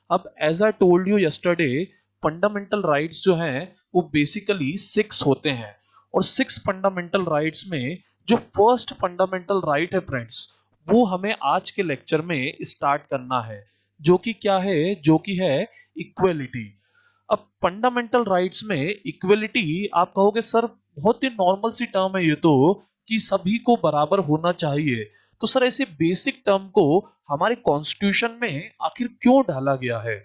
अब as I told you yesterday, fundamental rights जो हैं वो बेसिकली 6 होते हैं, और 6 फंडामेंटल राइट्स में जो फर्स्ट फंडामेंटल राइट है फ्रेंड्स, वो हमें आज के लेक्चर में स्टार्ट करना है, जो कि क्या है, जो कि है इक्वलिटी। अब फंडामेंटल राइट्स में इक्वलिटी, आप कहोगे सर बहुत ही नॉर्मल सी टर्म है ये तो, कि सभी को बराबर होना चाहिए। तो सर ऐसे बेसिक टर्म को हमारे कॉन्स्टिट्यूशन में आखिर क्यों डाला गया है?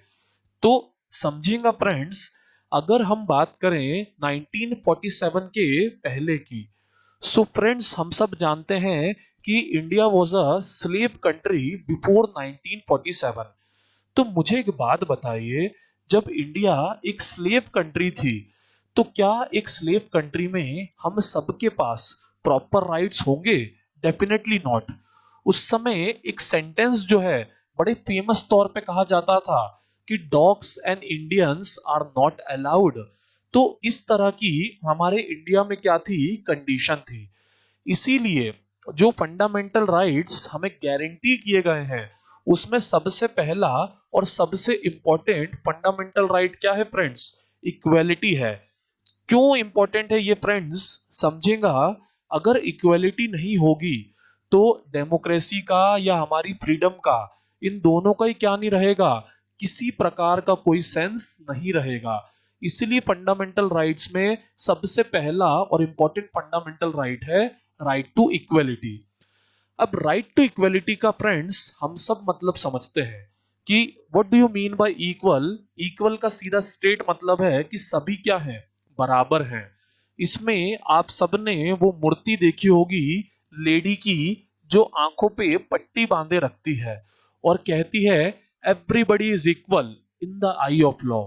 तो समझिएगा फ्रेंड्स, अगर हम बात करें 1947 के पहले की, सो फ्रेंड्स हम सब जानते हैं कि India was a slave country before 1947। तो मुझे एक बात बताइए, जब इंडिया एक स्लेव कंट्री थी, तो क्या एक स्लेव कंट्री में हम सबके पास प्रॉपर राइट्स होंगे? Definitely not. उस समय एक सेंटेंस जो है बड़े फेमस तौर पे कहा जाता था कि dogs and Indians are not allowed. तो इस तरह की हमारे इंडिया में क्या थी, कंडीशन थी। इसीलिए जो फंडामेंटल राइट्स हमें गारंटी किए गए हैं, उसमें सबसे पहला और सबसे इंपॉर्टेंट फंडामेंटल राइट क्या है फ्रेंड्स? इक्वेलिटी है। क्यों इंपॉर्टेंट है ये फ्रेंड्स, समझेगा। अगर इक्वेलिटी नहीं होगी तो डेमोक्रेसी का या हमारी फ्रीडम का, इन दोनों का ही क्या नहीं रहेगा, किसी प्रकार का कोई सेंस नहीं रहेगा। इसलिए फंडामेंटल राइट्स में सबसे पहला और इंपॉर्टेंट फंडामेंटल राइट है राइट टू इक्वेलिटी। अब राइट टू इक्वेलिटी का फ्रेंड्स हम सब मतलब समझते हैं कि what do you mean y equal. Equal का सीधा स्ट्रेट मतलब है कि सभी क्या हैं, बराबर हैं। इसमें आप सबने वो मूर्ति देखी होगी लेडी की, जो आंखों पे पट्टी बांधे रखती है और कहती है everybody is equal in the I of law.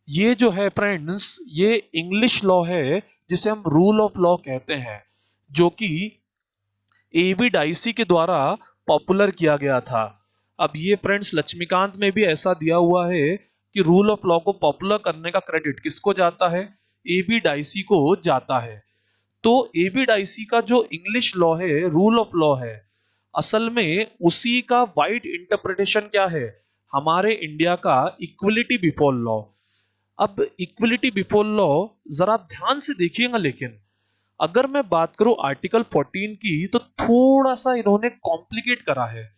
ये जो है फ्रेंड्स, ये इंग्लिश लॉ है जिसे हम रूल ऑफ लॉ कहते हैं, जो कि एबी डाइसी के द्वारा पॉपुलर किया गया था। अब ये फ्रेंड्स लक्ष्मीकांत में भी ऐसा दिया हुआ है कि रूल ऑफ लॉ को पॉपुलर करने का क्रेडिट किसको जाता है? एबी डाइसी को जाता है। तो एबी डाइसी का जो इंग्लिश लॉ है, रूल ऑफ लॉ है, असल में उसी का वाइड इंटरप्रिटेशन क्या है, हमारे इंडिया का इक्वलिटी बिफोर लॉ। अब इक्वलिटी बिफोर लॉ जरा आप ध्यान से देखिएगा, लेकिन अगर मैं बात करूं आर्टिकल 14 की, तो थोड़ा सा इन्होंने कॉम्प्लिकेट करा है।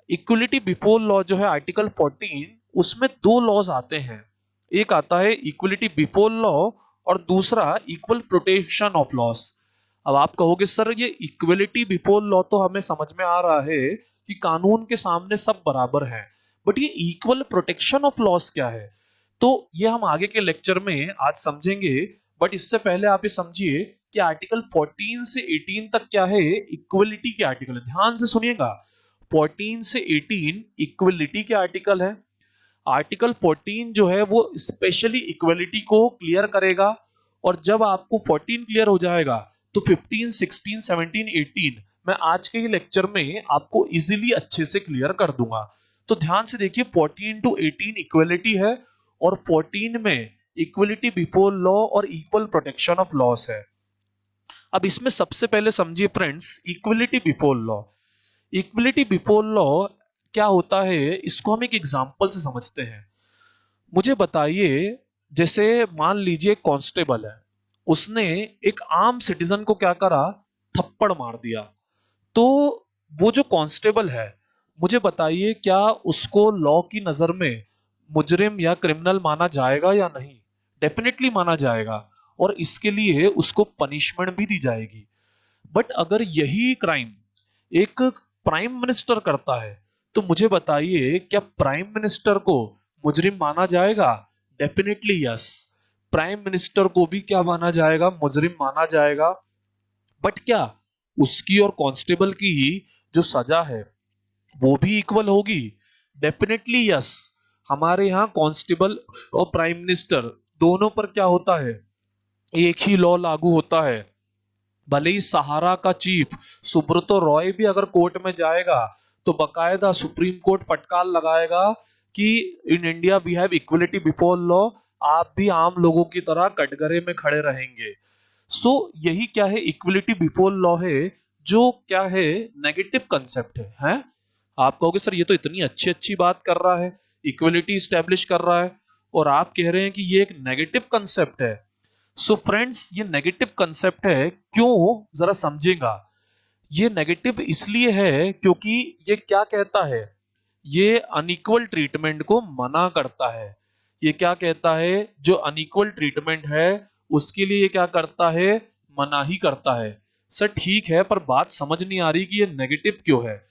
इक्वलिटी बिफोर लॉ जो है आर्टिकल 14, उसमें दो लॉज आते हैं। एक आता है इक्वलिटी बिफोर लॉ और दूसरा इक्वल प्रोटेक्शन ऑफ लॉस। अब आप कहोगे सर ये इक्वलिटी बिफोर लॉ तो हमें समझ में आ रहा है कि कानून के सामने सब बराबर हैं, बट ये इक्वल प्रोटेक्शन ऑफ लॉस क्या है? तो ये हम आगे के लेक्चर में आज समझेंगे। बट इससे पहले आप ये समझिए कि आर्टिकल 14 से 18 तक क्या है, इक्वलिटी के आर्टिकल है। ध्यान से सुनिएगा, 14 से 18 इक्वलिटी के आर्टिकल है। आर्टिकल 14 जो है वो स्पेशली इक्वलिटी को क्लियर करेगा, और जब आपको 14 क्लियर हो जाएगा तो 15, 16, 17, 18 मैं आज के ही लेक्चर में आपको इजीली अच्छे से क्लियर कर दूंगा। तो ध्यान से देखिए, 14 टू 18 इक्वलिटी है, और 14 में इक्वलिटी बिफोर लॉ और इक्वल प्रोटेक्शन ऑफ लॉस है। अब इसमें सबसे पहले समझिए friends, equality before law. Equality before law क्या होता है, इसको हम एक एग्जांपल से समझते हैं। मुझे बताइए, जैसे मान लीजिए कांस्टेबल है, उसने एक आम सिटीजन को क्या करा, थप्पड़ मार दिया। तो वो जो कांस्टेबल है, मुझे बताइए क्या उसको लॉ की नजर में मुजरिम या क्रिमिनल माना जाएगा या नहीं? डेफिनेटली माना जाएगा, और इसके लिए उसको पनिशमेंट भी दी जाएगी। बट अगर यही क्राइम एक प्राइम मिनिस्टर करता है, तो मुझे बताइए क्या प्राइम मिनिस्टर को मुजरिम माना जाएगा? डेफिनेटली यस, प्राइम मिनिस्टर को भी क्या माना जाएगा, मुजरिम माना जाएगा। बट क्या उसकी और कांस्टेबल की ही जो सजा है वो भी इक्वल होगी? Definitely yes. हमारे यहाँ कांस्टेबल और प्राइम मिनिस्टर दोनों पर क्या होता है, एक ही लॉ लागू होता है। भले ही सहारा का चीफ सुब्रतो रॉय भी अगर कोर्ट में जाएगा, तो बकायदा सुप्रीम कोर्ट फटकार लगाएगा कि in India we have equality before law, आप भी आम लोगों की तरह कटघरे में खड़े रहेंगे। सो यही क्या है, इक्वलिटी बिफोर लॉ है, जो क्या है, नेगेटिव कंसेप्ट है। आप कहोगे सर ये तो इतनी अच्छी अच्छी बात कर रहा है, इक्वलिटी स्टैब्लिश कर रहा है, और आप कह रहे हैं कि ये एक नेगेटिव कंसेप्ट है। सो फ्रेंड्स, ये नेगेटिव कंसेप्ट है, क्यों, जरा समझेगा। ये नेगेटिव इसलिए है क्योंकि ये क्या कहता है, ये अनइक्वल ट्रीटमेंट को मना करता है। ये क्या कहता है, जो अनइक्वल ट्रीटमेंट है उसके लिए ये क्या करता है, मना ही करता है। सर ठीक है, पर बात समझ नहीं आ रही कि ये नेगेटिव क्यों है।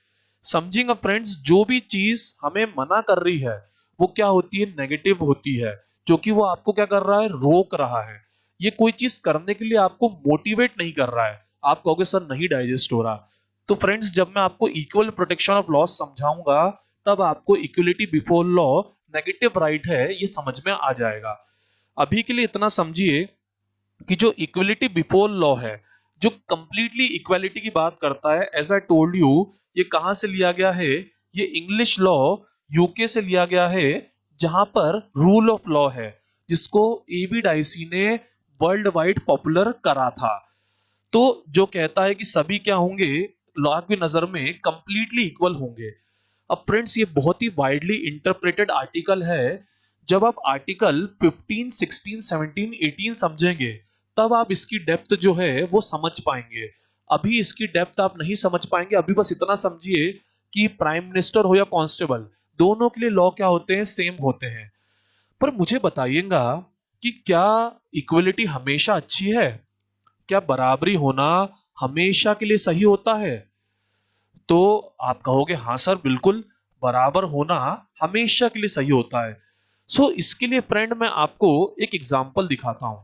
समझिएगा फ्रेंड्स, जो भी चीज हमें मना कर रही है वो क्या होती है, नेगेटिव होती है, क्योंकि वो आपको क्या कर रहा है, रोक रहा है। ये कोई चीज करने के लिए आपको मोटिवेट नहीं कर रहा है। आप कहोगे सर नहीं डाइजेस्ट हो रहा। तो फ्रेंड्स, जब मैं आपको इक्वल प्रोटेक्शन ऑफ लॉस समझाऊंगा तब आपको equality before law negative right है ये समझ में आ जाएगा। अभी के लिए इतना समझिए कि जो इक्वलिटी बिफोर लॉ है, जो कंप्लीटली इक्वालिटी की बात करता है, एज आई टोल्ड यू, ये कहां से लिया गया है, ये इंग्लिश लॉ यूके से लिया गया है, जहां पर रूल ऑफ लॉ है, जिसको एबी डाइसी ने वर्ल्ड वाइड पॉपुलर करा था। तो जो कहता है कि सभी क्या होंगे, लॉ की नजर में कंप्लीटली इक्वल होंगे। अब फ्रेंड्स, ये बहुत ही वाइडली इंटरप्रेटेड आर्टिकल है। जब आप आर्टिकल 15, 16, 17, 18 समझेंगे तब आप इसकी डेप्थ जो है वो समझ पाएंगे। अभी इसकी डेप्थ आप नहीं समझ पाएंगे। अभी बस इतना समझिए कि प्राइम मिनिस्टर हो या कांस्टेबल, दोनों के लिए लॉ क्या होते हैं, सेम होते हैं। पर मुझे बताइएगा कि क्या इक्वलिटी हमेशा अच्छी है, क्या बराबरी होना हमेशा के लिए सही होता है। तो आप कहोगे हाँ सर बिल्कुल, बराबर होना हमेशा के लिए सही होता है। सो इसके लिए फ्रेंड मैं आपको एक एग्जांपल दिखाता हूं।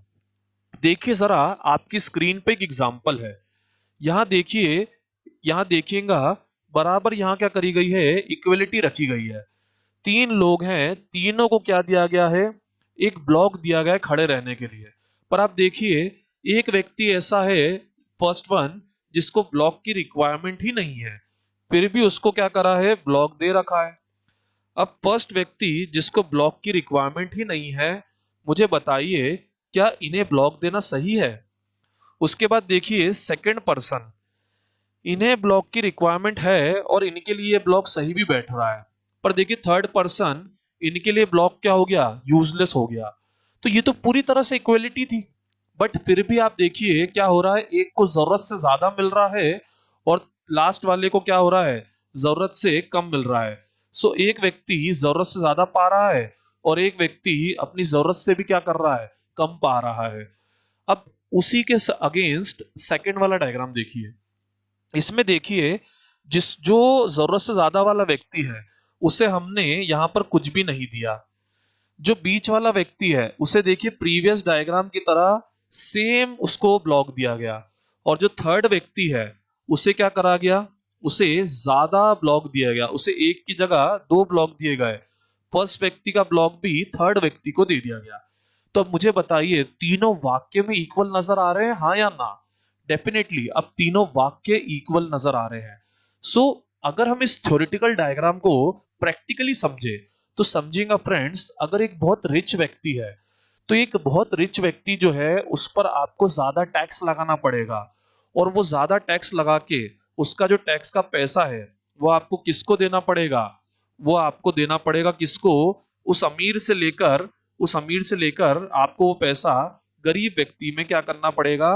देखिए जरा, आपकी स्क्रीन पे एक एग्जांपल है। यहां देखिए, यहां देखिएगा, बराबर यहां क्या करी गई है, इक्वलिटी रखी गई है। तीन लोग हैं, तीनों को क्या दिया गया है, एक ब्लॉक दिया गया है खड़े रहने के लिए। पर आप देखिए, एक व्यक्ति ऐसा है, फर्स्ट वन, जिसको ब्लॉक की रिक्वायरमेंट ही नहीं है, फिर भी उसको क्या करा है, ब्लॉक दे रखा है। अब फर्स्ट व्यक्ति जिसको ब्लॉक की रिक्वायरमेंट ही नहीं है, मुझे बताइए क्या इन्हें ब्लॉक देना सही है। उसके बाद देखिए सेकंड पर्सन, इन्हें ब्लॉक की रिक्वायरमेंट है और इनके लिए ये ब्लॉक सही भी बैठ रहा है। पर देखिए थर्ड पर्सन, इनके लिए ब्लॉक क्या हो गया, यूजलेस हो गया। तो ये तो पूरी तरह से इक्वलिटी थी। बट फिर भी आप देखिए क्या हो रहा है, एक को जरूरत से ज्यादा मिल रहा है और लास्ट वाले को क्या हो रहा है, जरूरत से कम मिल रहा है। सो एक व्यक्ति जरूरत से ज्यादा पा रहा है और एक व्यक्ति अपनी जरूरत से भी क्या कर रहा है, कम पा रहा है। अब उसी के अगेंस्ट सेकंड वाला डायग्राम देखिए। इसमें देखिए, जिस जो जरूरत से ज्यादा वाला व्यक्ति है उसे हमने यहां पर कुछ भी नहीं दिया। जो बीच वाला व्यक्ति है उसे देखिए प्रीवियस डायग्राम की तरह सेम उसको ब्लॉक दिया गया, और जो थर्ड व्यक्ति है उसे क्या करा गया, उसे ज्यादा ब्लॉक दिया गया, उसे एक की जगह दो ब्लॉक दिए गए। फर्स्ट व्यक्ति का ब्लॉक भी थर्ड व्यक्ति को दे दिया गया। तो अब मुझे बताइए, तीनों वाक्य में इक्वल नजर आ रहे हैं, हाँ या ना। डेफिनेटली अब तीनों वाक्य इक्वल नजर आ रहे हैं। सो अगर हम इस थ्योरेटिकल डायग्राम को प्रैक्टिकली समझे तो समझेगा फ्रेंड्स, अगर एक बहुत रिच व्यक्ति है तो एक बहुत रिच व्यक्ति जो है उस पर आपको ज्यादा टैक्स लगाना पड़ेगा, और वो ज्यादा टैक्स लगा के उसका जो टैक्स का पैसा है वो आपको किसको देना पड़ेगा, वो आपको देना पड़ेगा किसको, उस अमीर से लेकर, उस अमीर से लेकर आपको वो पैसा गरीब व्यक्ति में क्या करना पड़ेगा,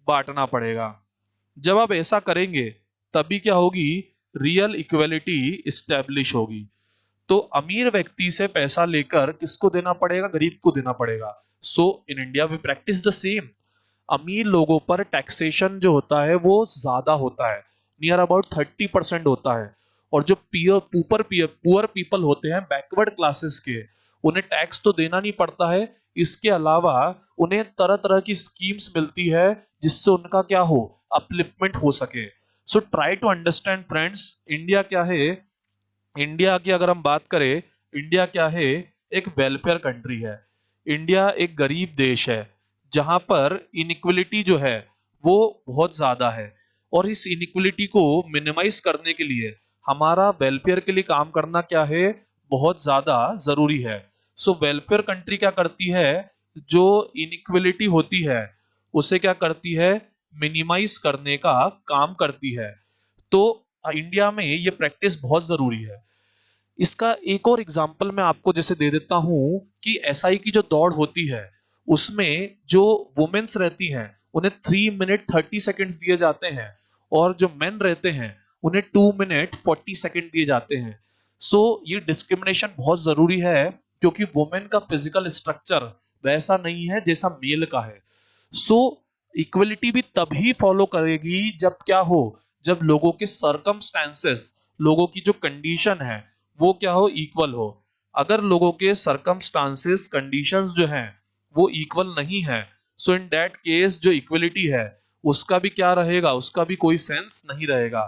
बांटना पड़ेगा। जब आप ऐसा करेंगे तभी क्या होगी, रियल इक्वलिटी इस्टेब्लिश होगी। तो अमीर व्यक्ति से पैसा लेकर किसको देना पड़ेगा, गरीब को देना पड़ेगा। So in India we practice the same. अमीर लोगों पर टैक्सेशन जो होता है वो ज्यादा होता है, नियर अबाउट 30% होता है। और जो पुअर पीपल होते हैं, बैकवर्ड क्लासेस के, उन्हें टैक्स तो देना नहीं पड़ता है। इसके अलावा उन्हें तरह तरह की स्कीम्स मिलती है जिससे उनका क्या हो, अपलिफ्टमेंट हो सके। So try to understand friends, India क्या है, इंडिया की अगर हम बात करें, इंडिया क्या है, एक वेलफेयर कंट्री है। इंडिया एक गरीब देश है जहां पर इनइक्वलिटी जो है वो बहुत ज्यादा है, और इस इनइक्वलिटी को मिनिमाइज करने के लिए हमारा वेलफेयर के लिए काम करना क्या है, बहुत ज्यादा जरूरी है। सो वेलफेयर कंट्री क्या करती है, जो इनइक्वलिटी होती है उसे क्या करती है, मिनिमाइज करने का काम करती है। तो इंडिया में ये प्रैक्टिस बहुत जरूरी है। इसका एक और एग्जांपल मैं आपको जैसे दे देता हूं कि एसआई की जो दौड़ होती है उसमें जो वुमेन्स रहती हैं उन्हें 3 मिनट 30 सेकेंड्स दिए जाते हैं और जो मेन रहते हैं उन्हें 2 मिनट 40 सेकेंड दिए जाते हैं। सो ये डिस्क्रिमिनेशन बहुत जरूरी है क्योंकि वुमेन का फिजिकल स्ट्रक्चर वैसा नहीं है जैसा मेल का है। सो इक्वलिटी भी तभी फॉलो करेगी जब क्या हो, जब लोगों के सरकमस्टेंसेस, लोगों की जो कंडीशन है वो क्या हो, इक्वल हो। अगर लोगों के सरकमस्टांसेस कंडीशंस जो हैं वो इक्वल नहीं है, सो इन दैट केस जो इक्वलिटी है उसका भी क्या रहेगा, उसका भी कोई सेंस नहीं रहेगा।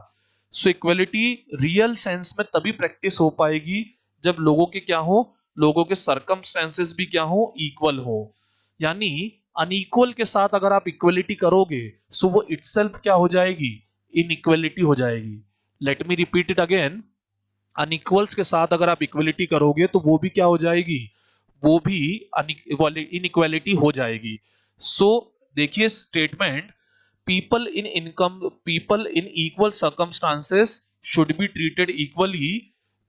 सो इक्वलिटी रियल सेंस में तभी प्रैक्टिस हो पाएगी जब लोगों के क्या हो, लोगों के सरकमस्टेंसेस भी क्या हो, इक्वल हो। यानी अनइक्वल के साथ अगर आप इक्वलिटी करोगे सो वो इटसेल्फ क्या हो जाएगी, इनइक्वलिटी हो जाएगी। Let me repeat it again, unequals के साथ अगर आप इक्वलिटी करोगे तो वो भी क्या हो जाएगी, वो भी इनइक्वालिटी हो जाएगी। सो देखिए statement, people in equal circumstances should be treated equally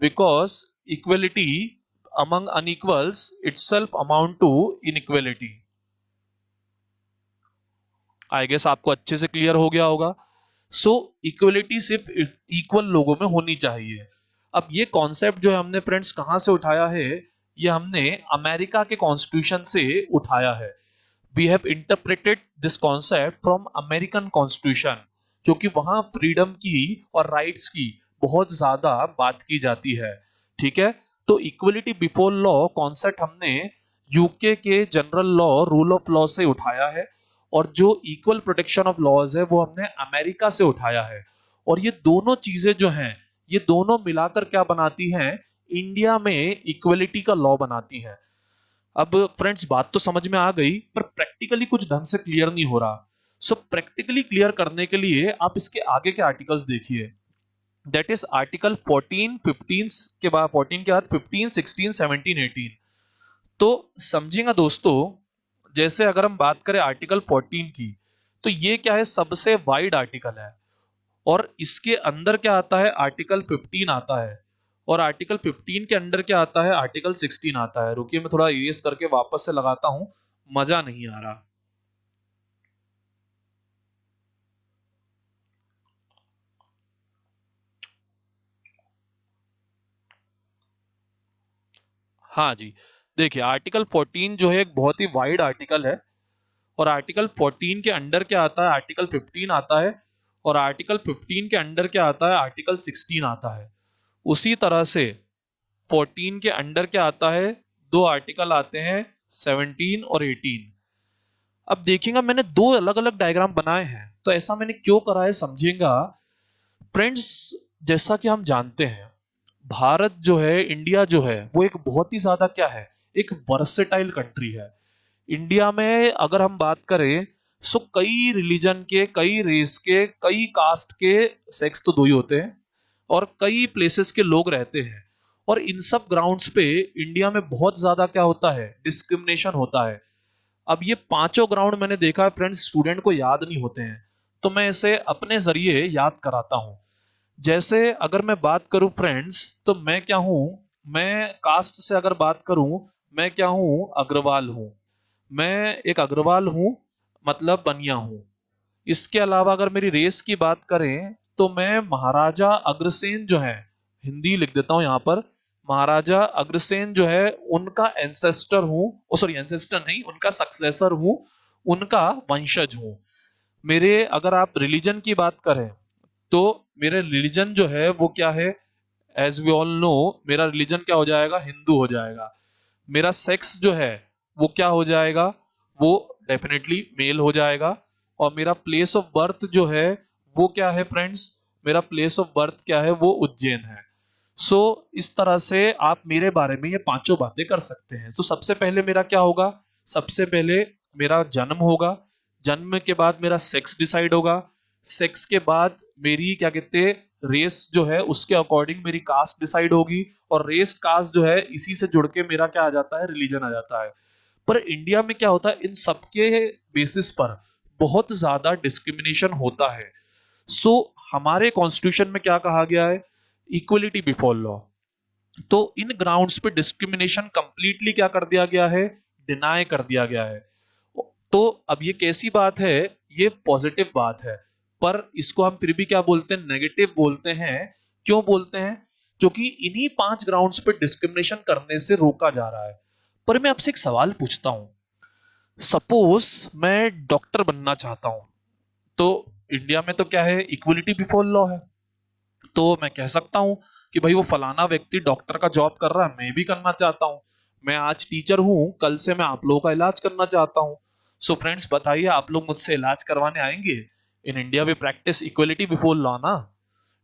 because equality among unequals itself amount to inequality. I guess आपको अच्छे से क्लियर हो गया होगा। सो इक्वलिटी सिर्फ इक्वल लोगों में होनी चाहिए। अब ये कॉन्सेप्ट जो है हमने फ्रेंड्स कहां से उठाया है, ये हमने अमेरिका के कॉन्स्टिट्यूशन से उठाया है। We have interpreted this concept from American constitution, क्योंकि वहां फ्रीडम की और राइट्स की बहुत ज्यादा बात की जाती है। ठीक है, तो इक्वलिटी बिफोर लॉ कॉन्सेप्ट हमने यूके के general law rule of law से उठाया है, और जो इक्वल प्रोटेक्शन ऑफ लॉज है वो हमने अमेरिका से उठाया है। और ये दोनों चीजें जो हैं ये दोनों मिलाकर क्या बनाती हैं, इंडिया में इक्वलिटी का लॉ बनाती हैं। अब फ्रेंड्स बात तो समझ में आ गई पर प्रैक्टिकली कुछ ढंग से क्लियर नहीं हो रहा। सो प्रैक्टिकली क्लियर करने के लिए आप इसके आगे के आर्टिकल्स देखिए। दैट इज आर्टिकल 14 15 के बाद 14 के बाद 15 16 17 18। तो समझिएगा दोस्तों, जैसे अगर हम बात करें आर्टिकल 14 की, तो ये क्या है, सबसे वाइड आर्टिकल है। और इसके अंदर क्या आता है, आर्टिकल 15 आता है। और आर्टिकल 15 के अंदर क्या आता है, आर्टिकल 16 आता है। रुकिए मैं थोड़ा इरेज करके वापस से लगाता हूं, मजा नहीं आ रहा। हाँ जी, देखिए आर्टिकल 14 जो है एक बहुत ही वाइड आर्टिकल है। और आर्टिकल 14 के अंडर क्या आता है, आर्टिकल 15 आता है। और आर्टिकल 15 के अंडर क्या आता है, आर्टिकल 16 आता है। उसी तरह से 14 के अंडर क्या आता है, दो आर्टिकल आते हैं, 17 और 18। अब देखिएगा मैंने दो अलग अलग डायग्राम बनाए हैं, तो ऐसा मैंने क्यों करा है समझिएगा। फ्रेंड्स जैसा कि हम जानते हैं, भारत जो है, इंडिया जो है, वो एक बहुत ही ज्यादा क्या है, एक वर्सेटाइल कंट्री है। इंडिया में अगर हम बात करें सो कई रिलीजन के, कई रेस के, कई कास्ट के, सेक्स तो दो ही होते हैं, और कई प्लेसेस के लोग रहते हैं। और इन सब ग्राउंड्स पे इंडिया में बहुत ज्यादा क्या होता है, डिस्क्रिमिनेशन होता है। अब ये पांचों ग्राउंड मैंने देखा है फ्रेंड्स, स्टूडेंट को याद नहीं होते हैं, तो मैं इसे अपने जरिए याद कराता हूं। जैसे अगर मैं बात करूं फ्रेंड्स, तो मैं क्या हूं, मैं कास्ट से अगर बात करूं, मैं क्या हूं, अग्रवाल हूं। मैं एक अग्रवाल हूं, मतलब बनिया हूं। इसके अलावा अगर मेरी रेस की बात करें तो मैं महाराजा अग्रसेन जो है, हिंदी लिख देता हूं यहां पर, महाराजा अग्रसेन जो है उनका एंसेस्टर हूं, ओ सॉरी एंसेस्टर नहीं, उनका सक्सेसर हूं, उनका वंशज हूं। मेरे अगर आप रिलीजन की बात करें तो मेरे रिलीजन जो है वो क्या है, एज वी ऑल नो मेरा रिलीजन क्या हो जाएगा, हिंदू हो जाएगा। मेरा सेक्स जो है वो क्या हो जाएगा, वो डेफिनेटली मेल हो जाएगा। और मेरा प्लेस ऑफ बर्थ जो है वो क्या है फ्रेंड्स, मेरा प्लेस ऑफ बर्थ क्या है, वो उज्जैन है। सो इस तरह से आप मेरे बारे में ये पांचों बातें कर सकते हैं। तो सबसे पहले मेरा क्या होगा, सबसे पहले मेरा जन्म होगा, जन्म के बाद मेरा सेक्स डिसाइड होगा, सेक्स के बाद मेरी क्या कहते हैं, रेस जो है उसके अकॉर्डिंग मेरी कास्ट डिसाइड होगी। और रेस कास्ट जो है इसी से जुड़ के मेरा क्या आ जाता है, रिलीजन आ जाता है। पर इंडिया में क्या होता है, इन सबके बेसिस पर बहुत ज्यादा डिस्क्रिमिनेशन होता है। सो हमारे कॉन्स्टिट्यूशन में क्या कहा गया है, इक्वलिटी बिफोर लॉ। तो इन ग्राउंड्स पे डिस्क्रिमिनेशन कंप्लीटली क्या कर दिया गया है, डिनाई कर दिया गया है। तो अब ये कैसी बात है, ये पॉजिटिव बात है, पर इसको हम फिर भी क्या बोलते हैं, नेगेटिव बोलते हैं। क्यों बोलते हैं, क्योंकि इन्हीं 5 ग्राउंड्स पे डिस्क्रिमिनेशन करने से रोका जा रहा है। पर मैं आपसे एक सवाल पूछता हूं, सपोज मैं डॉक्टर बनना चाहता हूं, तो इंडिया में तो क्या है, इक्वलिटी बिफोर लॉ है। तो मैं कह सकता हूं कि भाई वो फलाना व्यक्ति डॉक्टर का जॉब कर रहा है, मैं भी करना चाहता हूं। मैं आज टीचर हूं, कल से मैं आप लोगों का इलाज करना चाहता हूं। सो फ्रेंड्स बताइए, आप लोग मुझसे इलाज करवाने आएंगे? In India we practice equality before law ना?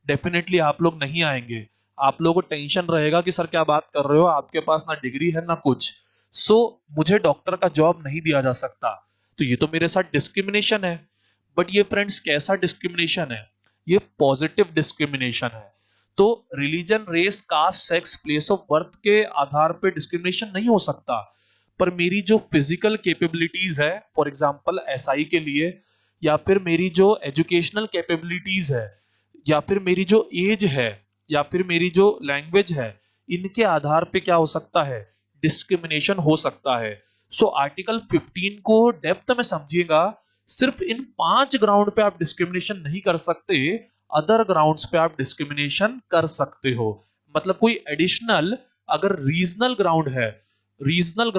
डेफिनेटली आप लोग नहीं आएंगे। आप लोगों को टेंशन रहेगा कि सर क्या बात कर रहे हो, आपके पास ना डिग्री है ना कुछ। सो मुझे डॉक्टर का जॉब नहीं दिया जा सकता। तो ये तो मेरे साथ डिस्क्रिमिनेशन है। बट ये फ्रेंड्स कैसा डिस्क्रिमिनेशन है, ये पॉजिटिव डिस्क्रिमिनेशन है। तो religion, race, caste, sex, place of birth के आधार पे डिस्क्रिमिनेशन नहीं हो सकता। पर मेरी जो फिजिकल कैपेबिलिटीज है, फॉर एग्जांपल एसआई के लिए, या फिर मेरी जो एजुकेशनल कैपेबिलिटीज है, या फिर मेरी जो एज है, या फिर मेरी जो लैंग्वेज है, इनके आधार पे क्या हो सकता है, डिस्क्रिमिनेशन हो सकता है। सो आर्टिकल 15 को डेप्थ में समझिएगा। सिर्फ इन 5 ग्राउंड पे आप डिस्क्रिमिनेशन नहीं कर सकते, अदर ग्राउंड्स पे आप डिस्क्रिमिनेशन कर सकते हो। मतलब कोई एडिशनल, अगर रीजनल ग्राउंड है, रैशनल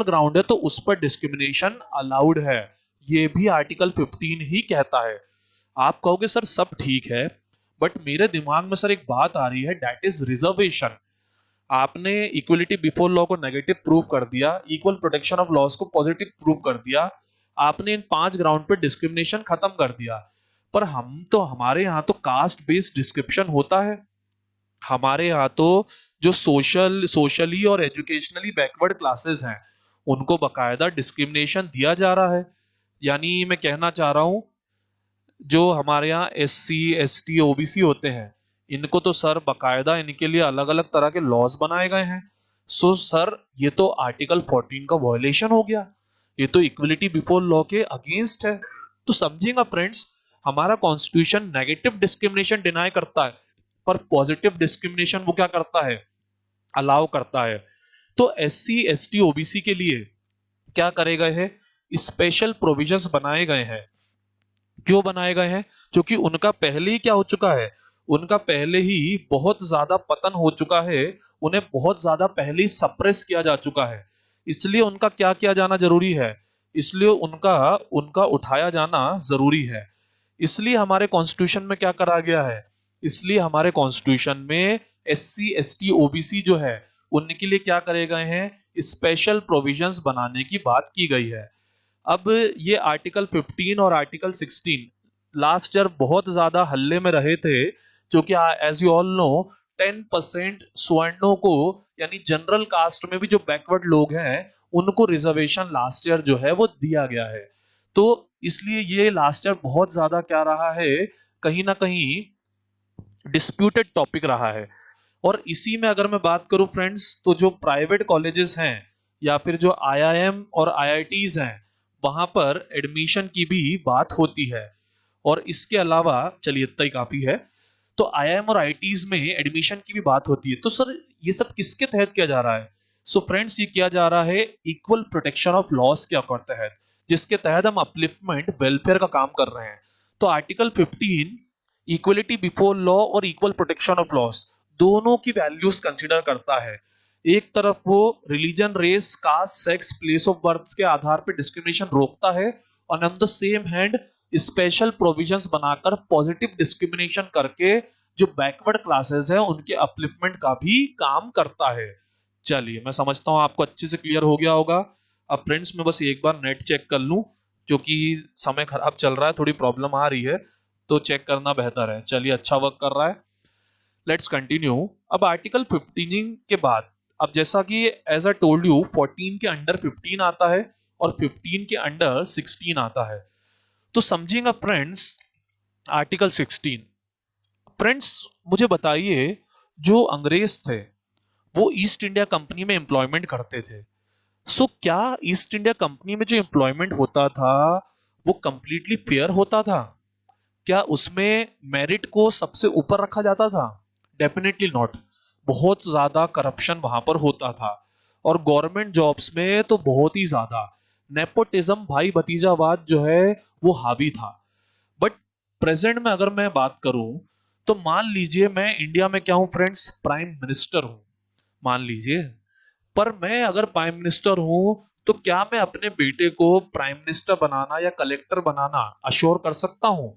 ग्राउंड है, तो उस पर डिस्क्रिमिनेशन अलाउड है। ये भी आर्टिकल 15 ही कहता है। आप कहोगे सर सब ठीक है, बट मेरे दिमाग में सर एक बात आ रही है, दैट इज रिजर्वेशन। आपने इक्वलिटी बिफोर लॉ को नेगेटिव प्रूव कर दिया, इक्वल प्रोटेक्शन ऑफ लॉज को पॉजिटिव प्रूव कर दिया, आपने इन 5 ग्राउंड पे डिस्क्रिमिनेशन खत्म कर दिया। पर हमारे यहाँ तो कास्ट बेस्ड डिस्क्रिप्शन होता है। हमारे यहाँ तो जो सोशली और एजुकेशनली बैकवर्ड क्लासेस हैं, उनको बकायदा डिस्क्रिमिनेशन दिया जा रहा है। यानी मैं कहना चाह रहा हूं, जो हमारे यहाँ SC ST OBC होते हैं, इनको तो सर बकायदा इनके लिए अलग अलग तरह के लॉज बनाए गए हैं। सो सर ये तो आर्टिकल 14 का वॉयलेशन हो गया, ये तो इक्वलिटी बिफोर लॉ के अगेंस्ट है। तो समझिएगा फ्रेंड्स, हमारा कॉन्स्टिट्यूशन नेगेटिव डिस्क्रिमिनेशन डिनाई करता है, पर पॉजिटिव डिस्क्रिमिनेशन वो क्या करता है, अलाउ करता है। तो SC ST OBC के लिए क्या करे गए हैं, स्पेशल प्रोविजंस बनाए गए हैं। क्यों बनाए गए हैं, क्योंकि उनका पहले ही क्या हो चुका है, उनका पहले ही बहुत ज्यादा पतन हो चुका है, उन्हें बहुत ज्यादा पहले ही सप्रेस किया जा चुका है। इसलिए उनका क्या किया जाना जरूरी है, इसलिए उनका उनका उठाया जाना जरूरी है। इसलिए हमारे कॉन्स्टिट्यूशन में क्या करा गया है, इसलिए हमारे कॉन्स्टिट्यूशन में SC ST OBC जो है, उनके लिए क्या करे गए हैं, स्पेशल प्रोविजंस बनाने की बात की गई है। अब ये आर्टिकल 15 और आर्टिकल 16 लास्ट ईयर बहुत ज्यादा हल्ले में रहे थे, क्योंकि एज यू ऑल नो 10% स्वर्णों को, यानी जनरल कास्ट में भी जो बैकवर्ड लोग हैं, उनको रिजर्वेशन लास्ट ईयर जो है वो दिया गया है। तो इसलिए ये लास्ट ईयर बहुत ज्यादा क्या रहा है, कहीं ना कहीं डिस्प्यूटेड टॉपिक रहा है। और इसी में अगर मैं बात करूं फ्रेंड्स, तो जो प्राइवेट कॉलेजेस हैं, या फिर जो IIM और IITs हैं, वहां पर एडमिशन की भी बात होती है। और इसके अलावा चलिए इतना ही काफी है। तो IIM और IITs में एडमिशन की भी बात होती है। तो सर ये सब किसके तहत किया जा रहा है? सो फ्रेंड्स ये किया जा रहा है इक्वल प्रोटेक्शन ऑफ लॉस के तहत, जिसके तहत हम अपलिफ्टमेंट वेलफेयर का काम कर रहे हैं। तो आर्टिकल 15 इक्वलिटी बिफोर लॉ और इक्वल प्रोटेक्शन ऑफ लॉस दोनों की वैल्यूज कंसीडर करता है। एक तरफ वो religion, race, caste, sex, place of birth के आधार पर डिस्क्रिमिनेशन रोकता है, और on the same hand special provisions बनाकर पॉजिटिव डिस्क्रिमिनेशन करके जो बैकवर्ड क्लासेस है उनके अपलिफ्टमेंट का भी काम करता है। चलिए मैं समझता हूं आपको अच्छे से क्लियर हो गया होगा। अब फ्रेंड्स मैं बस एक बार नेट चेक कर लूं, क्योंकि समय खराब चल रहा है, थोड़ी प्रॉब्लम आ रही है, तो चेक करना बेहतर है। चलिए अच्छा वर्क कर रहा है, लेट्स कंटिन्यू। अब आर्टिकल 15 के बाद, अब जैसा कि एज आई टोल्ड यू 14 के अंडर 15 आता है और 15 के अंडर 16 आता है। तो समझिएगा फ्रेंड्स, आर्टिकल 16, फ्रेंड्स मुझे बताइए, जो अंग्रेज थे वो ईस्ट इंडिया कंपनी में एम्प्लॉयमेंट करते थे। सो क्या ईस्ट इंडिया कंपनी में जो एम्प्लॉयमेंट होता था वो कंप्लीटली फेयर होता था? क्या उसमें मेरिट को सबसे ऊपर रखा जाता था? Definitely not. बहुत ज्यादा करप्शन वहां पर होता था, और गवर्नमेंट जॉब्स में तो बहुत ही ज्यादा नेपोटिज्म, भाई भतीजावाद जो है वो हावी था। बट प्रेजेंट में अगर मैं बात करूं, तो मान लीजिए मैं इंडिया में क्या हूं फ्रेंड्स, प्राइम मिनिस्टर हूं, मान लीजिए। पर मैं अगर प्राइम मिनिस्टर हूं, तो क्या मैं अपने बेटे को प्राइम मिनिस्टर बनाना या कलेक्टर बनाना अश्योर कर सकता हूं?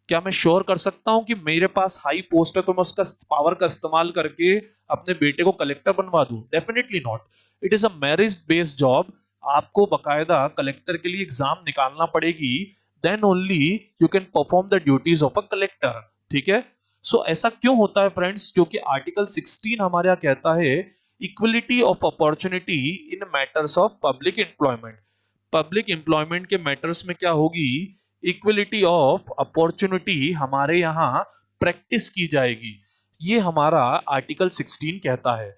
क्या मैं श्योर कर सकता हूं कि मेरे पास हाई पोस्ट है तो मैं उसका पावर का इस्तेमाल करके अपने बेटे को कलेक्टर बनवा दूं? Definitely not. It is a merit based job. आपको बकायदा कलेक्टर के लिए एग्जाम निकालना पड़ेगी, then only you can perform the duties of a collector. ठीक है। सो ऐसा क्यों होता है फ्रेंड्स? क्योंकि आर्टिकल 16 हमारे यहाँ कहता है equality of opportunity in matters of public employment. Public employment के मैटर्स में क्या होगी, इक्वलिटी ऑफ अपॉर्चुनिटी हमारे यहाँ प्रैक्टिस की जाएगी। ये हमारा आर्टिकल 16 कहता है।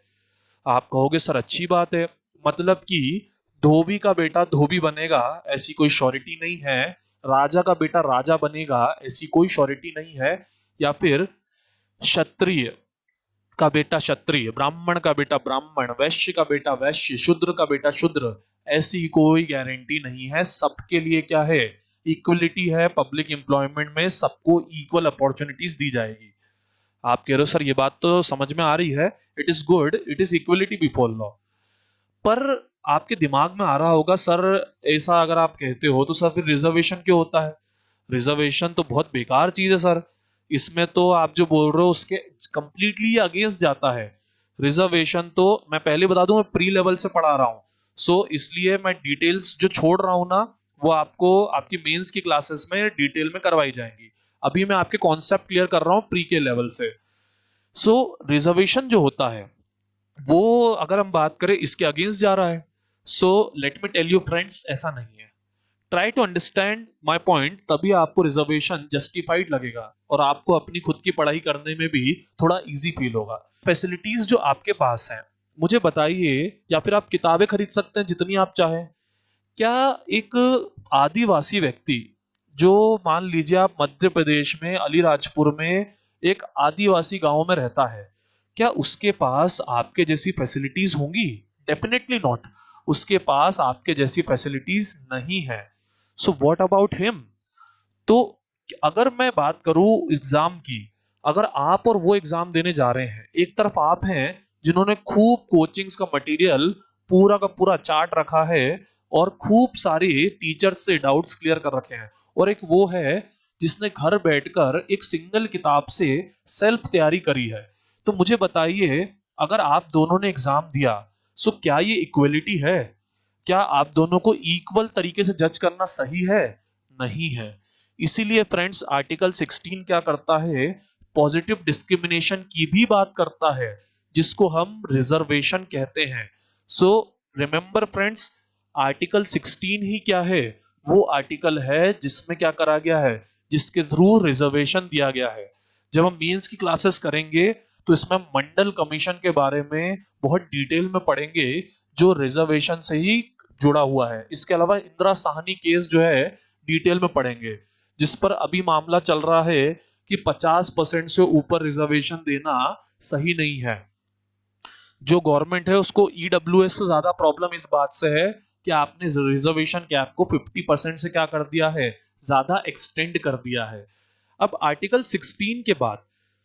आप कहोगे सर अच्छी बात है, मतलब कि धोबी का बेटा धोबी बनेगा ऐसी कोई श्योरिटी नहीं है, राजा का बेटा राजा बनेगा ऐसी कोई श्योरिटी नहीं है, या फिर क्षत्रिय का बेटा क्षत्रिय, ब्राह्मण का बेटा ब्राह्मण, वैश्य का बेटा वैश्य, शूद्र का बेटा शूद्र, ऐसी कोई गारंटी नहीं है। सबके लिए क्या है, इक्वलिटी है। पब्लिक एम्प्लॉयमेंट में सबको इक्वल अपॉर्चुनिटीज दी जाएगी। आप कह रहे हो सर ये बात तो समझ में आ रही है, it is good, it is equality before law. पर आपके दिमाग में आ रहा होगा सर, ऐसा अगर आप कहते हो तो सर फिर रिजर्वेशन क्यों होता है? रिजर्वेशन तो बहुत बेकार चीज है सर। इसमें तो आप जो बोल रहे हो उसके कंप्लीटली अगेंस्ट जाता है। रिजर्वेशन तो मैं पहले बता दूं, मैं प्री लेवल से पढ़ा रहा हूं, सो इसलिए मैं डिटेल्स जो छोड़ रहा हूं ना, वो आपको आपकी मेंस की क्लासेस में डिटेल में करवाई जाएंगी। अभी मैं आपके कॉन्सेप्ट क्लियर कर रहा हूं प्री के लेवल से। सो रिजर्वेशन जो होता है वो अगर हम बात करें इसके अगेंस्ट जा रहा है। So let me tell you friends, ऐसा नहीं है। Try to understand my point, तभी आपको रिजर्वेशन जस्टिफाइड लगेगा और आपको अपनी खुद की पढ़ाई करने में भी थोड़ा इजी फील होगा। फैसिलिटीज जो आपके पास हैं मुझे बताइए, या फिर आप किताबें खरीद सकते हैं जितनी आप चाहें। क्या एक आदिवासी व्यक्ति, जो मान लीजिए आप मध्य प्रदेश में अलीराजपुर में एक आदिवासी गांव में रहता है, क्या उसके पास आपके जैसी फैसिलिटीज होंगी? Definitely not. उसके पास आपके जैसी फैसिलिटीज नहीं है। So what about him? तो अगर मैं बात करूं एग्जाम की, अगर आप और वो एग्जाम देने जा रहे हैं, एक तरफ आप हैं जिन्होंने खूब कोचिंग्स का मटेरियल पूरा का पूरा चार्ट रखा है और खूब सारे टीचर्स से डाउट्स क्लियर कर रखे हैं, और एक वो है जिसने घर बैठकर एक सिंगल किताब से सेल्फ तैयारी करी है। तो मुझे बताइए, अगर आप दोनों ने एग्जाम दिया, सो क्या ये इक्वलिटी है? क्या आप दोनों को इक्वल तरीके से जज करना सही है? नहीं है। इसीलिए फ्रेंड्स आर्टिकल 16 क्या करता है, पॉजिटिव डिस्क्रिमिनेशन की भी बात करता है, जिसको हम रिजर्वेशन कहते हैं। सो रिमेंबर फ्रेंड्स, आर्टिकल 16 ही क्या है, वो आर्टिकल है जिसमें क्या करा गया है, जिसके थ्रू रिजर्वेशन दिया गया है। जब हम मेंस की क्लासेस करेंगे तो इसमें हम मंडल कमीशन के बारे में बहुत डिटेल में पढ़ेंगे, जो रिजर्वेशन से ही जुड़ा हुआ है। इसके अलावा इंदिरा साहनी केस जो है डिटेल में पढ़ेंगे, जिस पर अभी मामला चल रहा है कि 50% से ऊपर रिजर्वेशन देना सही नहीं है। जो गवर्नमेंट है उसको ईडब्ल्यूएस से ज्यादा प्रॉब्लम इस बात से है कि आपने रिजर्वेशन कैप को 50% से क्या कर दिया है, ज्यादा एक्सटेंड कर दिया है। अब आर्टिकल 16 के बाद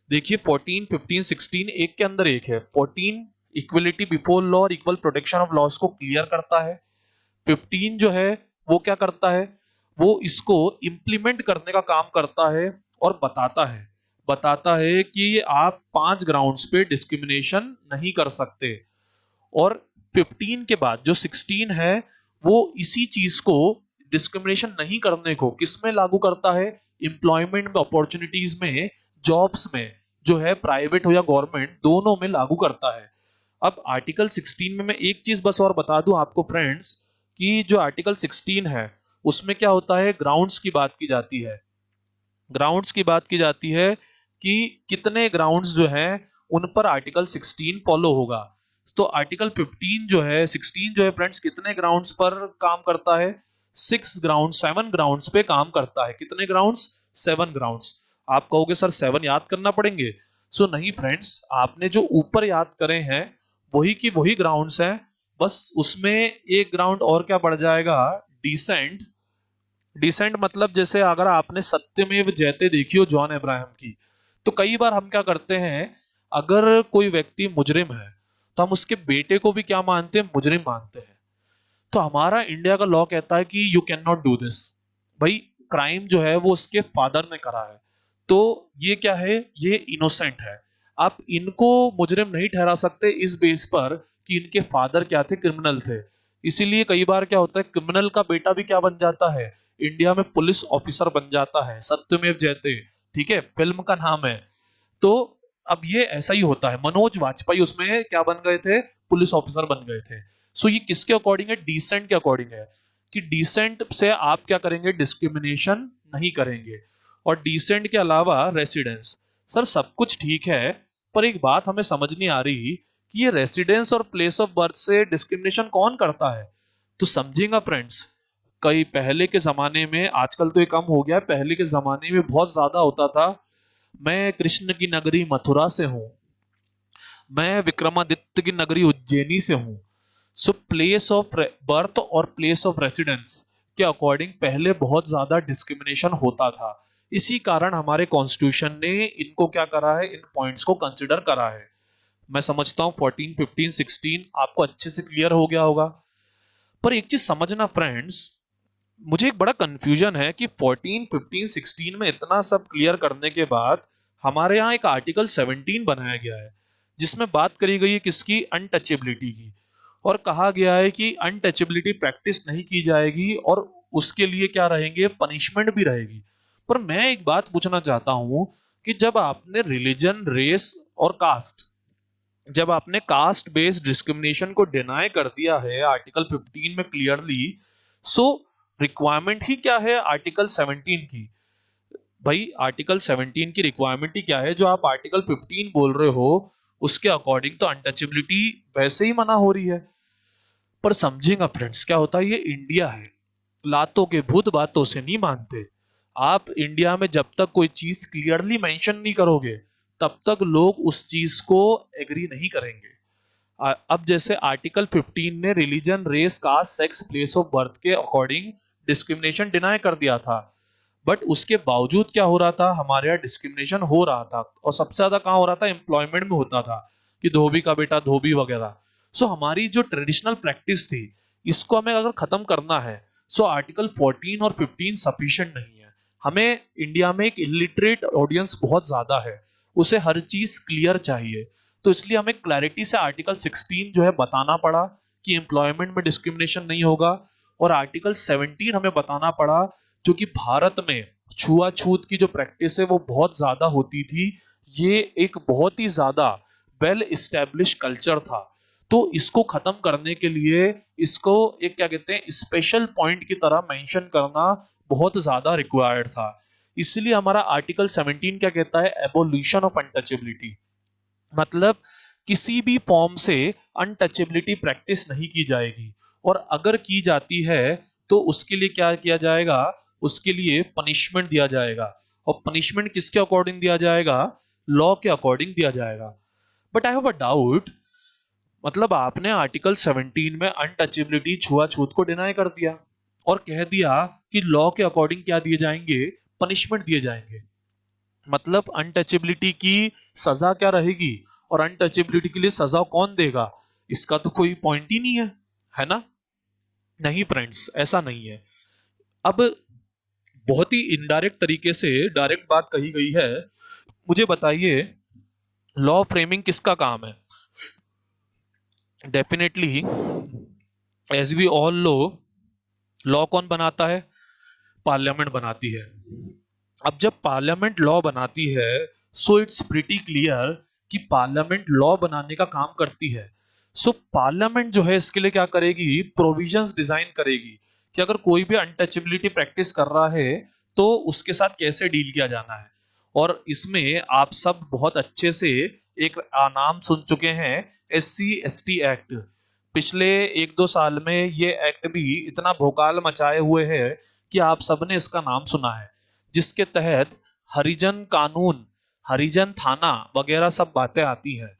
देखिए 14, 15, 16 एक के अंदर एक है। 14 इक्वलिटी बिफोर लॉ और इक्वल प्रोटेक्शन ऑफ लॉस को क्लियर करता है। 15 जो है वो क्या करता है, वो इसको इंप्लीमेंट करने का काम करता है और बताता है कि आप 5 ग्राउंड्स पे डिस्क्रिमिनेशन नहीं कर सकते। और 15 के बाद जो 16 है वो इसी चीज को, डिस्क्रिमिनेशन नहीं करने को किसमें लागू करता है, एम्प्लॉयमेंट में, अपॉर्चुनिटीज में, जॉब्स में, जो है प्राइवेट हो या गवर्नमेंट दोनों में लागू करता है। अब आर्टिकल 16 में मैं एक चीज बस और बता दूं आपको फ्रेंड्स, कि जो आर्टिकल 16 है उसमें क्या होता है, ग्राउंड्स की बात की जाती है। ग्राउंड्स की बात की जाती है कि कितने ग्राउंड्स जो हैं उन पर आर्टिकल 16 फॉलो होगा। तो आर्टिकल 15 जो है, 16 जो है फ्रेंड्स कितने ग्राउंड्स पर काम करता है, 7 ग्राउंड्स पे काम करता है। कितने ग्राउंड्स? 7 ग्राउंड्स। आप कहोगे सर 7 याद करना पड़ेंगे। सो नहीं फ्रेंड्स, आपने जो ऊपर याद करे हैं वही की वही ग्राउंड्स हैं, बस उसमें एक ग्राउंड और क्या बढ़ जाएगा, डिसेंट। डिसेंट मतलब जैसे अगर आपने सत्यमेव जयते देखी हो जॉन अब्राहम की, तो कई बार हम क्या करते हैं, अगर कोई व्यक्ति मुजरिम है तो हम उसके बेटे को भी क्या मानते हैं, मुजरिम मानते हैं। तो हमारा इंडिया का लॉ कहता है कि you can not do this, भाई क्राइम जो है वो उसके फादर ने करा है, तो ये क्या है, ये इनोसेंट है, आप इनको मुजरिम नहीं ठहरा सकते इस बेस पर कि इनके फादर क्या थे, क्रिमिनल थे। इसीलिए कई बार क्या होता है, क्रिमिनल का बेटा भी क्या बन जाता है, इंडिया में पुलिस ऑफिसर बन जाता है, सत्यमेव जयते, ठीक है, फिल्म का नाम है। तो अब ये ऐसा ही होता है, मनोज वाजपेयी उसमें क्या बन गए थे, पुलिस ऑफिसर बन गए थे। सो ये किसके अकॉर्डिंग है, डिसेंट के अकॉर्डिंग है, कि डिसेंट से आप क्या करेंगे, डिस्क्रिमिनेशन नहीं करेंगे। और डिसेंट के अलावा रेसिडेंस, सर सब कुछ ठीक है, पर एक बात हमें समझ नहीं आ रही कि ये रेसिडेंस और प्लेस ऑफ बर्थ से डिस्क्रिमिनेशन कौन करता है। तो समझेगा फ्रेंड्स, कई पहले के जमाने में, आजकल तो ये कम हो गया है, पहले के जमाने में बहुत ज्यादा होता था, मैं कृष्ण की नगरी मथुरा से हूं, मैं विक्रमादित्य की नगरी उज्जैनी से हूं। सो प्लेस ऑफ बर्थ और प्लेस ऑफ रेसिडेंस के अकॉर्डिंग पहले बहुत ज्यादा डिस्क्रिमिनेशन होता था। इसी कारण हमारे कॉन्स्टिट्यूशन ने इनको क्या करा है, इन पॉइंट्स को कंसिडर करा है। मैं समझता हूं 14, 15, 16 आपको अच्छे से क्लियर हो गया होगा। पर एक चीज समझना फ्रेंड्स, मुझे एक बड़ा कंफ्यूजन है कि 14, 15, 16 में इतना सब क्लियर करने के बाद हमारे यहाँ एक आर्टिकल 17 बनाया गया है, जिसमें बात करी गई है किसकी, अनटचेबिलिटी की। और कहा गया है कि अनटचेबिलिटी प्रैक्टिस नहीं की जाएगी और उसके लिए क्या रहेंगे, पनिशमेंट भी रहेगी। पर मैं एक बात पूछना चाहता हूं कि जब आपने रिलीजन, रेस और कास्ट, जब आपने कास्ट बेस्ड डिस्क्रिमिनेशन को डिनाई कर दिया है आर्टिकल 15 में क्लियरली, सो रिक्वायरमेंट ही क्या है आर्टिकल 17 की। भाई आर्टिकल 17 की रिक्वायरमेंट ही क्या है, जो आप आर्टिकल 15 बोल रहे हो उसके अकॉर्डिंग तो अनटचेबिलिटी वैसे ही मना हो रही है। पर समझेगा फ्रेंड्स, क्या होता है, ये इंडिया है, लातों के भूत बातों से नहीं मानते। आप इंडिया में जब तक कोई चीज क्लियरली मेंशन नहीं करोगे तब तक लोग उस चीज को एग्री नहीं करेंगे। अब जैसे आर्टिकल 15 ने religion, race, caste, sex, place of birth के अकॉर्डिंग डिस्क्रिमिनेशन डिनाई कर दिया था, बट उसके बावजूद क्या हो रहा था, हमारे यहाँ डिस्क्रिमिनेशन हो रहा था, और सबसे ज्यादा कहाँ हो रहा था, एम्प्लॉयमेंट में होता था, कि धोबी का बेटा धोबी वगैरह। सो हमारी जो ट्रेडिशनल प्रैक्टिस थी, इसको हमें अगर खत्म करना है, सो आर्टिकल 14 और 15 सफिशिएंट नहीं है। हमें इंडिया में एक इलिटरेट ऑडियंस बहुत ज्यादा है, उसे हर चीज क्लियर चाहिए। तो इसलिए हमें क्लैरिटी से आर्टिकल 16 जो है बताना पड़ा कि एम्प्लॉयमेंट में डिस्क्रिमिनेशन नहीं होगा, और आर्टिकल 17 हमें बताना पड़ा जो कि भारत में छुआछूत की जो प्रैक्टिस है वो बहुत ज्यादा होती थी, ये एक बहुत ही ज्यादा वेल इस्टेब्लिश कल्चर था। तो इसको खत्म करने के लिए इसको एक क्या कहते हैं, स्पेशल पॉइंट की तरह मेंशन करना बहुत ज्यादा रिक्वायर्ड था। इसलिए हमारा आर्टिकल 17 क्या कहता है, एबोल्यूशन ऑफ अनटचेबिलिटी, मतलब किसी भी फॉर्म से अनटचेबिलिटी प्रैक्टिस नहीं की जाएगी, और अगर की जाती है तो उसके लिए क्या किया जाएगा, उसके लिए पनिशमेंट दिया जाएगा। और पनिशमेंट किसके अकॉर्डिंग दिया जाएगा, लॉ के अकॉर्डिंग दिया जाएगा। But I have a doubt, मतलब आपने आर्टिकल 17 में अनटचेबिलिटी, छुआछूत को डिनाई कर दिया और कह दिया कि लॉ के अकॉर्डिंग क्या दिए जाएंगे, पनिशमेंट दिए जाएंगे। मतलब अनटचेबिलिटी की सजा क्या रहेगी, और अनटचेबिलिटी के लिए सजा कौन देगा, इसका तो कोई पॉइंट ही नहीं है ना। नहीं फ्रेंड्स, ऐसा नहीं है। अब बहुत ही इनडायरेक्ट तरीके से डायरेक्ट बात कही गई है, मुझे बताइए लॉ फ्रेमिंग किसका काम है। Definitely as we all know, law कौन बनाता है, पार्लियामेंट बनाती है। अब जब पार्लियामेंट लॉ बनाती है, सो इट्स प्रीटी क्लियर कि पार्लियामेंट लॉ बनाने का काम करती है। सो पार्लियामेंट जो है इसके लिए क्या करेगी, प्रोविजंस डिजाइन करेगी कि अगर कोई भी अनटचेबिलिटी प्रैक्टिस कर रहा है तो उसके साथ कैसे डील किया जाना है। और इसमें आप सब बहुत अच्छे से एक नाम सुन चुके हैं, SC/ST एक्ट। पिछले 1-2 साल में ये एक्ट भी इतना भोकाल मचाए हुए है कि आप सबने इसका नाम सुना है, जिसके तहत हरिजन कानून, हरिजन थाना वगैरह सब बातें आती हैं।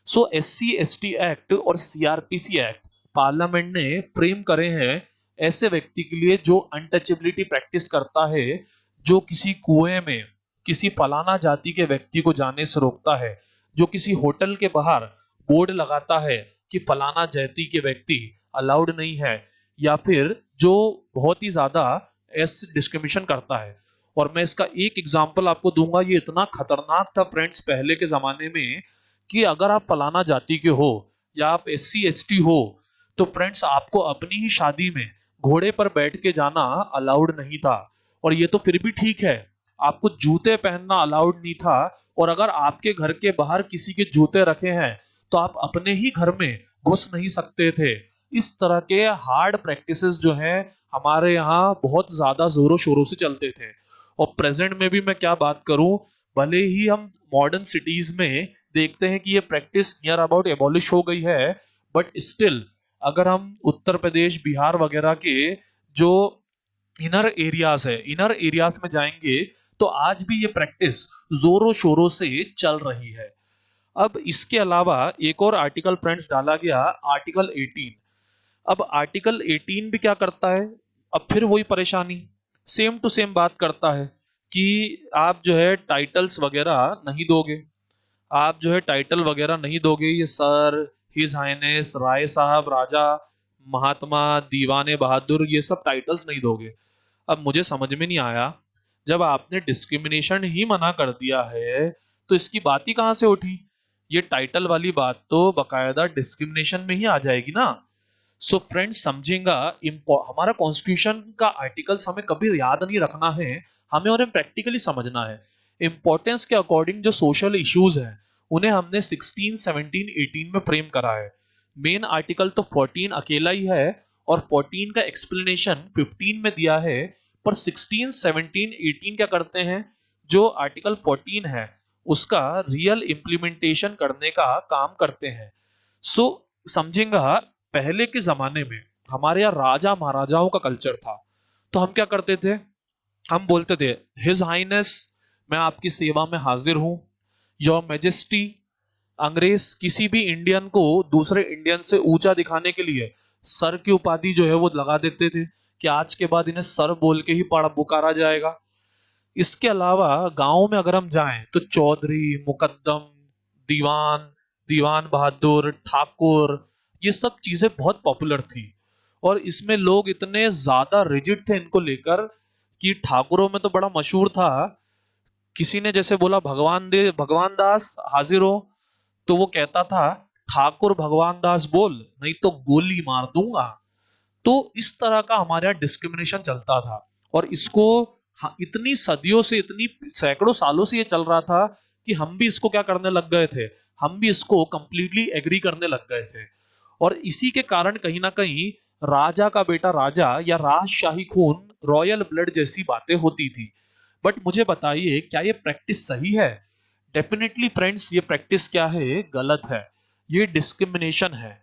सो SC/ST एक्ट और CRPC एक्ट पार्लियामेंट ने फ्रेम करे हैं ऐसे व्यक्ति के लिए जो अनटचेबिलिटी प्रैक्टिस करता है, जो किसी कुएं में किसी फलाना जाति के व्यक्ति को जाने से रोकता है, जो किसी होटल के बाहर बोर्ड लगाता है कि फलाना जाति के व्यक्ति अलाउड नहीं है, या फिर जो बहुत ही ज्यादा ऐसे डिस्क्रिमिनेशन करता है। और मैं इसका एक एग्जांपल आपको दूंगा, ये इतना खतरनाक था फ्रेंड्स पहले के जमाने में कि अगर आप फलाना जाति के हो या आप SC/ST हो तो फ्रेंड्स आपको अपनी ही शादी में घोड़े पर बैठ के जाना अलाउड नहीं था। और ये तो फिर भी ठीक है, आपको जूते पहनना अलाउड नहीं था, और अगर आपके घर के बाहर किसी के जूते रखे हैं तो आप अपने ही घर में घुस नहीं सकते थे। इस तरह के हार्ड प्रैक्टिसेस जो हैं हमारे यहाँ बहुत ज्यादा जोरों शोरों से चलते थे। और प्रेजेंट में भी मैं क्या बात करूं, भले ही हम मॉडर्न सिटीज में देखते हैं कि ये प्रैक्टिस नियर अबाउट एबॉलिश हो गई है, बट स्टिल अगर हम उत्तर प्रदेश बिहार वगैरह के जो इनर एरियाज में जाएंगे तो आज भी ये प्रैक्टिस जोरों शोरों से चल रही है। अब इसके अलावा एक और आर्टिकल फ्रेंड्स डाला गया, आर्टिकल 18। अब आर्टिकल 18 भी क्या करता है, अब फिर वही परेशानी, सेम टू सेम बात करता है कि आप जो है टाइटल्स वगैरह नहीं दोगे, आप जो है टाइटल वगैरह नहीं दोगे, ये सर, हिज हाइनेस, राय साहब, राजा, महात्मा, दीवाने बहादुर, ये सब टाइटल्स नहीं दोगे। अब मुझे समझ में नहीं आया, जब आपने डिस्क्रिमिनेशन ही मना कर दिया है तो इसकी बात ही कहां से उठी। ये टाइटल वाली बात तो बकायदा डिस्क्रिमिनेशन में ही आ जाएगी ना। सो फ्रेंड्स समझेगा, हमारा कॉन्स्टिट्यूशन का आर्टिकल्स हमें कभी याद नहीं रखना है, हमें उन्हें प्रैक्टिकली समझना है। इंपॉर्टेंस के अकॉर्डिंग जो सोशल इश्यूज हैं उन्हें हमने 16, 17, 18 में फ्रेम करा है। मेन आर्टिकल तो 14 अकेला ही है और 14 का एक्सप्लेनेशन 15 में दिया है, पर 16, 17, 18 क्या करते हैं, जो आर्टिकल 14 है उसका रियल इंप्लीमेंटेशन करने का काम करते हैं। सो समझेगा, पहले के जमाने में हमारे यहाँ राजा महाराजाओं का कल्चर था, तो हम क्या करते थे, हम बोलते थे हिज हाइनेस, मैं आपकी सेवा में हाजिर हूं, योर मैजेस्टी। अंग्रेज किसी भी इंडियन को दूसरे इंडियन से ऊंचा दिखाने के लिए सर की उपाधि जो है वो लगा देते थे कि आज के बाद इन्हें सर बोल के ही पढ़ा पुकारा जाएगा। इसके अलावा गांव में अगर हम जाएं तो चौधरी, मुकद्दम, दीवान, दीवान बहादुर, ठाकुर, ये सब चीजें बहुत पॉपुलर थी। और इसमें लोग इतने ज्यादा रिजिड थे इनको लेकर कि ठाकुरों में तो बड़ा मशहूर था, किसी ने जैसे बोला भगवान दास हाजिर हो, तो वो कहता था ठाकुर भगवान दास बोल नहीं तो गोली मार दूंगा। तो इस तरह का हमारे यहाँ डिस्क्रिमिनेशन चलता था, और इसको इतनी सदियों से, इतनी सैकड़ों सालों से ये चल रहा था कि हम भी इसको क्या करने लग गए थे, हम भी इसको कंप्लीटली एग्री करने लग गए थे। और इसी के कारण कहीं ना कहीं राजा का बेटा राजा या राजशाही खून, रॉयल ब्लड जैसी बातें होती थी। बट मुझे बताइए क्या ये प्रैक्टिस सही है? डेफिनेटली फ्रेंड्स, ये प्रैक्टिस क्या है, गलत है, ये डिस्क्रिमिनेशन है।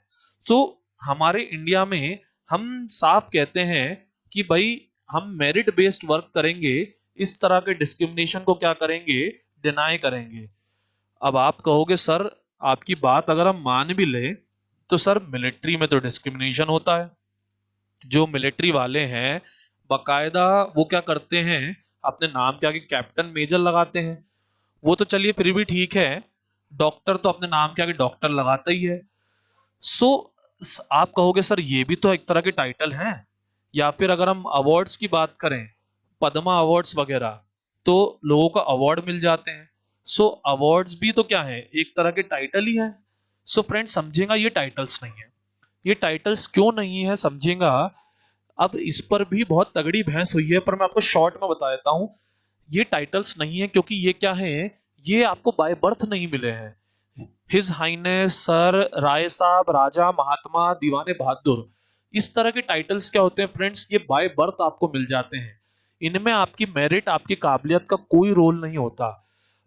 तो हमारे इंडिया में हम साफ कहते हैं कि भाई हम मेरिट बेस्ड वर्क करेंगे, इस तरह के डिस्क्रिमिनेशन को क्या करेंगे, डिनाई करेंगे। अब आप कहोगे सर आपकी बात अगर हम मान भी ले तो सर मिलिट्री में तो डिस्क्रिमिनेशन होता है, जो मिलिट्री वाले हैं बकायदा वो क्या करते हैं, अपने नाम के आगे कैप्टन मेजर लगाते हैं, वो तो चलिए फिर भी ठीक है, डॉक्टर तो अपने नाम के आगे डॉक्टर लगाता ही है। सो आप कहोगे सर ये भी तो एक तरह के टाइटल हैं। या फिर अगर हम अवार्ड्स की बात करें, पद्मा अवार्ड्स वगैरह, तो लोगों को अवार्ड मिल जाते हैं। सो अवार्ड्स भी तो क्या है, एक तरह के टाइटल ही है। सो फ्रेंड्स समझेगा, ये टाइटल्स नहीं है। ये टाइटल्स क्यों नहीं है समझेगा, अब इस पर भी बहुत तगड़ी बहस हुई है, पर मैं आपको शॉर्ट में बता देता हूं। ये टाइटल्स नहीं है क्योंकि ये क्या है, ये आपको बाय बर्थ नहीं मिले हैं। हिज हाइनेस, सर, राय साहब, राजा, महात्मा, दीवाने बहादुर, इस तरह के टाइटल्स क्या होते हैं फ्रेंड्स, ये बाय बर्थ आपको मिल जाते हैं। इनमें आपकी मेरिट, आपकी काबिलियत का कोई रोल नहीं होता।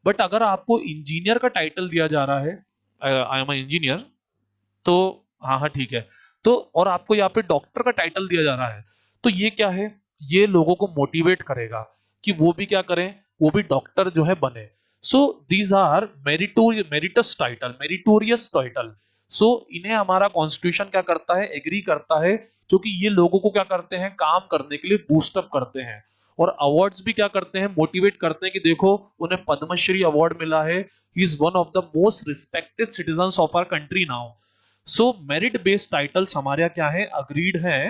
बट अगर आपको इंजीनियर का टाइटल दिया जा रहा है, आई एम इंजीनियर, तो हाँ हाँ ठीक है, तो और आपको यहाँ पे डॉक्टर का टाइटल दिया जा रहा है, तो ये क्या है, ये लोगों को मोटिवेट करेगा कि वो भी क्या करें, वो भी डॉक्टर जो है बने। So these are meritorious title. So इन्हें हमारा कॉन्स्टिट्यूशन क्या करता है, एग्री करता है, क्योंकि ये लोगों को क्या करते हैं, काम करने के लिए बूस्टअप करते हैं। और अवार्ड्स भी क्या करते हैं, मोटिवेट करते हैं कि देखो उन्हें पद्मश्री अवार्ड मिला है, he is one of the most respected citizens of our country now. So merit based titles हमारे यहाँ क्या है, अग्रीड है,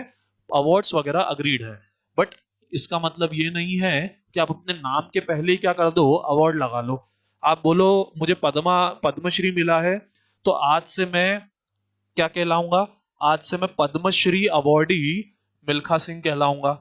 अवार्ड्स वगैरह अग्रीड है। बट इसका मतलब ये नहीं है कि आप अपने नाम के पहले ही क्या कर दो, अवार्ड लगा लो। आप बोलो मुझे पद्मश्री मिला है, तो आज से मैं क्या कहलाऊंगा, आज से मैं पद्मश्री अवार्डी मिल्खा सिंह कहलाऊंगा,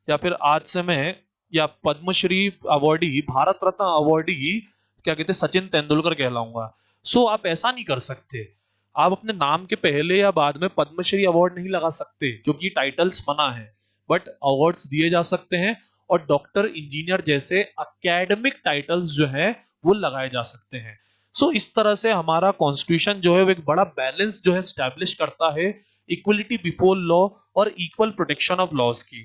या फिर आज से मैं, या पद्मश्री अवार्डी, भारत रत्न अवार्डी क्या कहते हैं, सचिन तेंदुलकर कहलाऊंगा। सो आप ऐसा नहीं कर सकते, आप अपने नाम के पहले या बाद में पद्मश्री अवार्ड नहीं लगा सकते, क्योंकि टाइटल्स मना है। बट अवार्ड्स दिए जा सकते हैं, और डॉक्टर, इंजीनियर जैसे एकेडमिक टाइटल्स जो है वो लगाए जा सकते हैं। सो इस तरह से हमारा कॉन्स्टिट्यूशन जो है वो एक बड़ा बैलेंस जो है स्टैब्लिश करता है, इक्वलिटी बिफोर लॉ और इक्वल प्रोटेक्शन ऑफ लॉज की।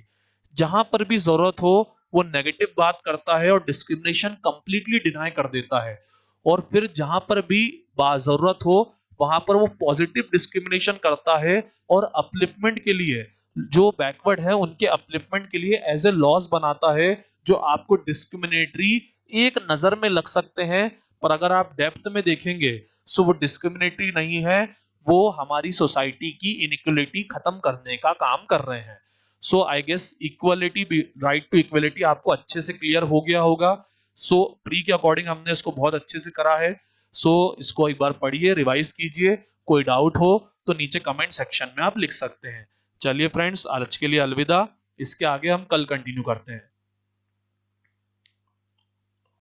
जहां पर भी जरूरत हो वो नेगेटिव बात करता है और डिस्क्रिमिनेशन कंप्लीटली डिनाई कर देता है, और फिर जहां पर भी जरूरत हो वहां पर वो पॉजिटिव डिस्क्रिमिनेशन करता है, और अपलिफ्टमेंट के लिए, जो बैकवर्ड है उनके अपलिफ्टमेंट के लिए एज ए लॉज बनाता है, जो आपको डिस्क्रिमिनेटरी एक नजर में लग सकते हैं, पर अगर आप डेप्थ में देखेंगे सो वो डिस्क्रिमिनेटरी नहीं है, वो हमारी सोसाइटी की इनइक्वलिटी खत्म करने का काम कर रहे हैं। So I guess equality, right to equality आपको अच्छे से क्लियर हो गया होगा। सो प्री के अकॉर्डिंग हमने इसको बहुत अच्छे से करा है। सो इसको एक बार पढ़िए, रिवाइज कीजिए, कोई डाउट हो तो नीचे कमेंट सेक्शन में आप लिख सकते हैं। चलिए फ्रेंड्स, आज के लिए अलविदा, इसके आगे हम कल कंटिन्यू करते हैं।